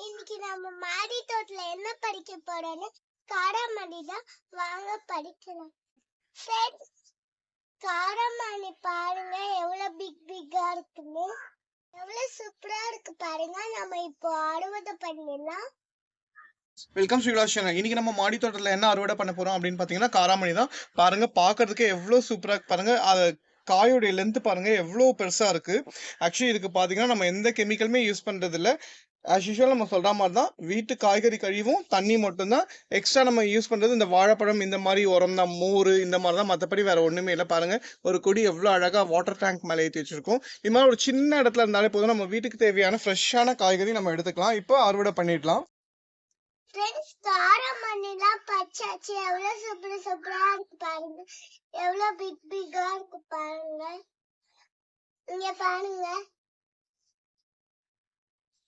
இன்னைக்கு நம்ம மாடி தோட்டத்துல என்ன படிக்க போறோம்னு காராமணி தான். வாங்க படிக்கலாம். ஃப்ரெண்ட்ஸ், காராமணி பாருங்க எவ்வளவு பிக்கா இருக்குன்னு. எவ்வளவு சூப்பரா இருக்கு பாருங்க. நம்ம இப்போ அறுவடை பண்ணிடலாம். வெல்கம் ஸ்ரீலாஷன். இன்னைக்கு நம்ம மாடி தோட்டத்தில் என்ன அறுவடை பண்ண போறோம் அப்படின்னு பார்த்தீங்கன்னா காராமணி தான். பாருங்க, பார்க்கறதுக்கு எவ்வளோ சூப்பராக பாருங்க. அது காயோடைய லென்த் பாருங்க எவ்வளோ பெருசா இருக்கு. ஆக்சுவலி இதுக்கு பார்த்தீங்கன்னா நம்ம எந்த கெமிக்கலுமே யூஸ் பண்றது இல்லை. ஆஸ் யூஷுவல் நம்ம சொல்ற மாதிரி தான், வீட்டு காய்கறி கழிவும் தண்ணி மட்டும்தான். எக்ஸ்ட்ரா நம்ம யூஸ் பண்றது இந்த வாழைப்பழம், இந்த மாதிரி உரம் தான், மோர் இந்த மாதிரி தான். மற்றபடி வேற ஒண்ணுமே இல்லை. பாருங்க, ஒரு கொடி எவ்வளோ அழகா வாட்டர் டேங்க் மேலே ஏற்றி வச்சிருக்கோம். இது மாதிரி ஒரு சின்ன இடத்துல இருந்தாலே போதும், நம்ம வீட்டுக்கு தேவையான ஃப்ரெஷ்ஷான காய்கறி நம்ம எடுத்துக்கலாம். இப்போ அறுவடை பண்ணிடலாம். ஃப்ரெண்ட்ஸ், காராமணிலாம் பச்சாச்சு. எவ்வளவு சூப்பரா இருக்கு பாருங்க. எவ்வளவு பிக்கா இருக்கு பாருங்க. இங்க பாருங்க.